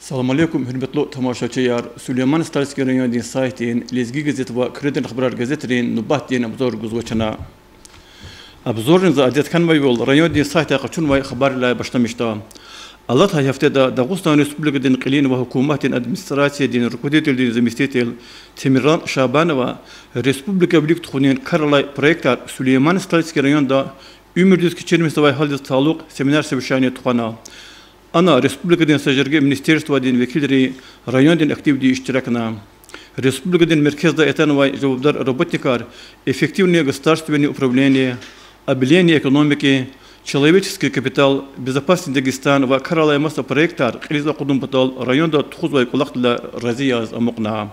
Assalamu alaikum, hürmetli tamaşaçılar. Süleyman Stalski rayonun saytın, Lezgi gazet ve Kredin Haber gazetlerin nubahtın abzor guzvaçana. Abzorun adet kan ve yol rayonun saytı kaçun ve haberle başlamıştı. Allah haftada Dağıstan Respublika'nın qilin ve hükümetin administrasiyasının rükudetildin zemistetel Temiran Şaban ve Respublika Birlik Tuğunin Karalay proyektler Süleyman Stalski rayonunda ümürdüz keçirmesi ve halde sağlık seminer sevişani tuğana. Ana Respublika'nın Stajyerge Ministerstvo'nun vekilleri rayonun aktif iştirakına. Respublika'nın merkezde eten ve cevapdar работникар эффективное государственное управление, обеление экономики, человеческий капитал, безопасность Дагестан ve Karalay Masa proyektler Qiliza Qudum Patal rayonda tuğuz ve kulakla raziyaz amokna.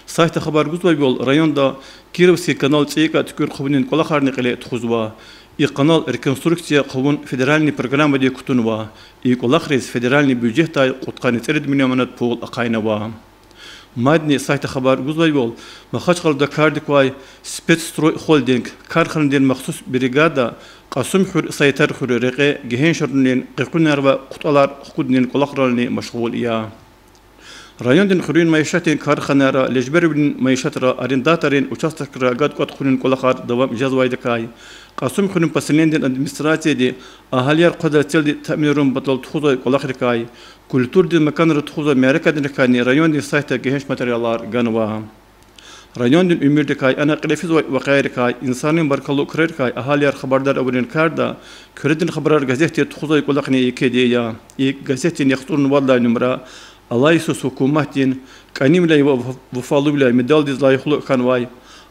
Sayta haber guzvay bol rayonda Kirovski kanal Çeyka tükür qubinin kulakharni qile tuğuzwa. И канал реконструкция қауын федеральный программа де кутунва. И колахрез федеральный бюджет тай қутқаны церед миллионат пол ақайнава. Мадни сайта хабар гузбай бол. Махачқалда кардиквай спецстрой холдинг карханден махсус бригада қасым хур сайтар хур реқе гехен шарнен қиқунар ва қуталар худнен колахрални машғул ия. Rayonun xurun maişatın karxanara lejberin maişatra arrendatorun участокра gadqat xurun kolaqar davam jazvaydakay. Qasım xurun pasilenden administrasiyede ahaliyar qadateldi ta'minurun batal tuğuzay kolaqrikay. Kulturdi makanır tuğuzay merakadnikani rayonun sayta geheş materyallar ganwa. Rayonun ümirdikay ana qlefiz ve qayrikay insanın barkalı qrerkay ahaliyar xabardar abrin karda Kredin Haber gazete tuğuzay kolaqni ikediya. İlk gazetin yaxturun vallahi numara Allah Isus hükümetin kanimle ve vefalıyla medal dizlayıqlı kanvay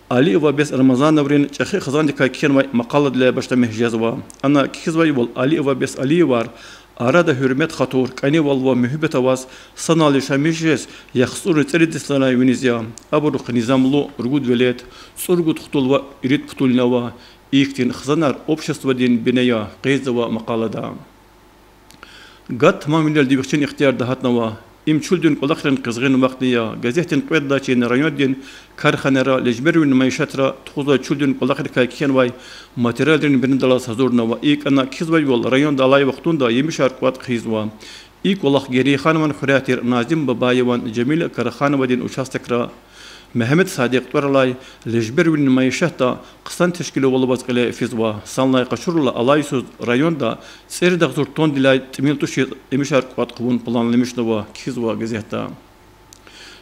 Ali ve bes Ramazan avrin çaxi xazan dikay kenvay maqaladla başta mehjazwa ana kizvay bol Ali ve bes Ali var arada hürmet xatur kani ve mühibet avaz sanali şamişes yaxsur tsedislanay venizya aburuq nizamlu urgud velet surgud xutul ve irit putulnava iktin xazanar общество din binaya qeyzwa maqalada gat tamamıyla dibixçin ixtiyar dahatnava İmçuldun kulakların kızgın vaktiya gazetin qvedda çin rayonun karxanara lejberun maişatra tuğza çuldun kulakır kaykiyen vay materyallerin birindalas hazırna ve ilk ana kizvay yol rayon dalay vaktunda yemişar kuat khizwa ilk kulak geri xanman xuratir nazim babayevan Cemil Karaxanova'nın участокра Mehmet Sadiq Toralay lejberun maişata qısan teşkili olu bazqile fizwa sanlay qaşurla alaysuz rayonda serdak zurton dilay timil tuşi emişar kuat qubun planlamışnava kizwa gazeta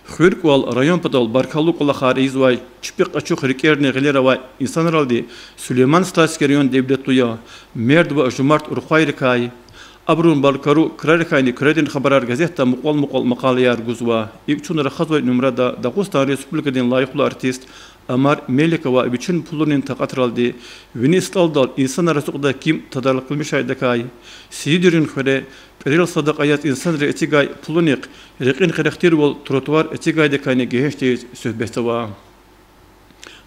Xürkwal rayon patal barkalu qulaxar izvay çipik açıq rikerne gilera ve insanraldi Süleyman Stalski rayon devletluya merd ve jumart urxayrikay Abrun Balkaru Krarikayni Kredin Haber gazeta muqal maqalayar guzwa ilk çunara xazvay numrada Dağıstan Respublika'nın layıqlı artist Amar Melikova bütün pulunun taqatraldi Venistalda insan arasında kim tadarlık qılmış aydakay Sidirin xure Peril Sadak ayat insan reetigay pulunik reqin xerektir vol trotuar etigaydakayni geheşte söhbetava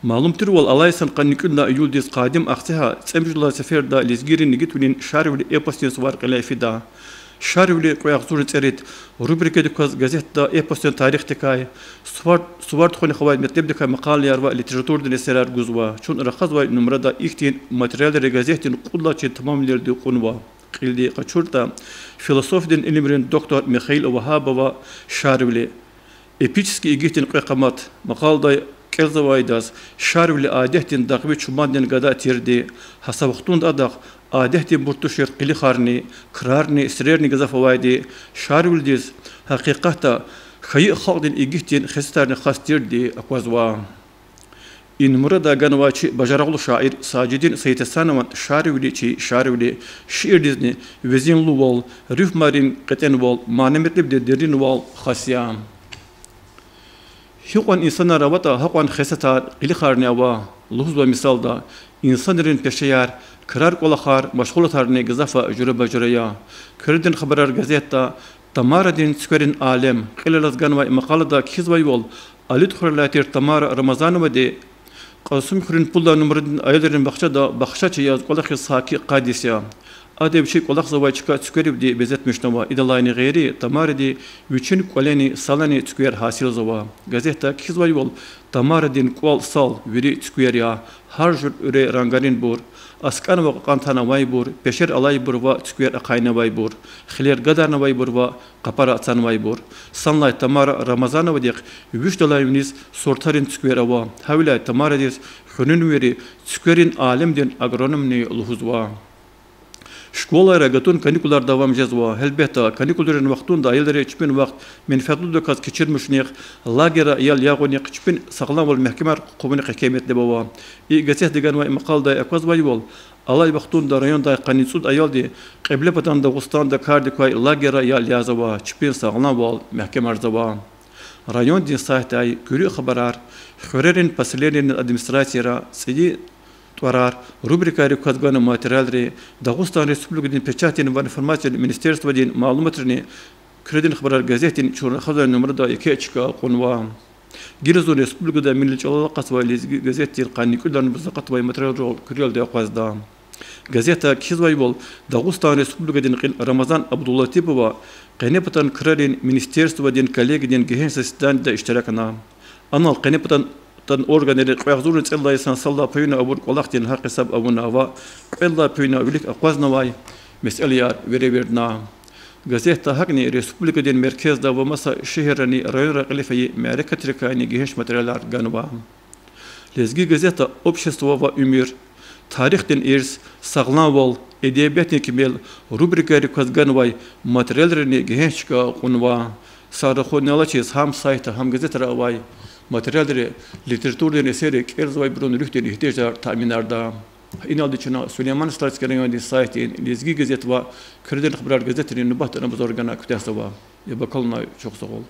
Malum tür vol alaysan qanikunda yuldis qadim aqsaha tsemjula seferda lezgirin nigitulin şarvli epostens var qalafida şarvli qoyaqzur tserit rubrikada gazeta eposten tarixtekay suwart xoni xaway mektebdeka maqalyar va literaturdan eserar guzwa çun raxaz va numrada iktin materyalleri gazetin qullaçı tamamlerdi qunwa qildi qaçurta filosofdan ilimrin doktor Mikhail Vahabova şarvli epichski igitin qoyqamat maqalday Kelzavaydas şarvli adehtin daqbi çumandan gada tirdi hasabxtund adaq adehtin burtuşir qili xarni qrarni isrerni gazafavaydi şarvldiz haqiqata xayi xalqdin igihtin xistarni xastirdi aqwazwa in murada ganvaçi bajaraqlı şair Sacidin Seytesanovan şarvli şiirdizni vezinlu vol rifmarin qeten vol manemetlib derin vol xasyam Hüqan insana ravata haqan xesatar qili xarnava luhzwa misalda insanların peşeyar karar qolaxar maşğulatarni gazafa jurabajuraya Kredin Haber gazeta Tamaradin Squarin alem qilalazgan va maqalada kizvay yol alit xurlatir Tamara Ramazanova de Qasım xurun pulla numradin ayların baxşada baxşaçı yaz qolaxi saki qadisya Ade bir şey kolak zavay çıka tükürüp di bezetmiş nova idalayni gayri tamar di bütün koleni salani tükür hasil zava. Gazeta kizvay yol tamar din kol sal veri tükür ya har jur üre rangarin bur. Askan ve kantana vay bur, peşer alay bur ve tükür akayna vay bur. Khiler gadarna vay bur ve kapara atsan vay bur. Sanlay tamar Ramazan ve dik üç dolayımız sortarin tükür ava. Havlay tamar dis hünün veri tükürin alemden agronomni luhuzva. Şkolara gatun kanikular devam jazwa. Elbette kanikuların vaktunda ayılları hiçbir vakt menfaatlı da kaz geçirmişnik. Lagera yal yağoni hiçbir sağlam ol mahkemer qubuni hikametli baba. Gazete degan ve maqalda akaz bayol. Alay vaktunda rayonda qanisud ayoldi. Qibla patan Dağıstan'da kardik ve lagera yal yazwa. Hiçbir sağlam ol mahkemer zaba. Rayon din sahtay görü haberar. Xörerin paslerin administrasyera sidi Twarar, rubrika rikazgana materyalleri, Dağıstan Respublika'nın peçatin ve informasyon ministerstvodin malumatlarını Kredin Haber gazetin çorun haber numarada 2 çıka konva. Giresun Respublika'da Milli Çalalaqas ve Lezgi gazetin kanikuların bızaqat ve materyal küriyalda qazda. Gazeta Kizvaybol, Dağıstan Respublika'nın Ramazan Abdullatipova, Qenepatan Kredin ministerstvodin kolegidin gehensizden de iştirakına. Anal Qenepatan organları qiyazurun Allah sallallahu peyna abur kolaqtin haq hesab abuna va Allah peyna bilik aqwazna vay meseliyar vereverna gazeta hakni respublikadan merkezda ve masa şehrani rayon raqlifi merekatrikani geheş materyaller ganva lezgi gazeta общество ve ümür tarihten irs sağlam vol edebiyatın kimel rubrikari kazganvay materyallerini geheşka qunva sarıxonalaçız ham sayta ham gazeta vay materyalleri literatürden eserek erzvay burun lühten ihtiyaçlar taminarda. İnaldı çına Süleyman Starsker'in de saytin Lezgi gazet ve Kredin Haber gazetinin nübatına buzorgana kütahsa va. Bakalım çok sağ ol.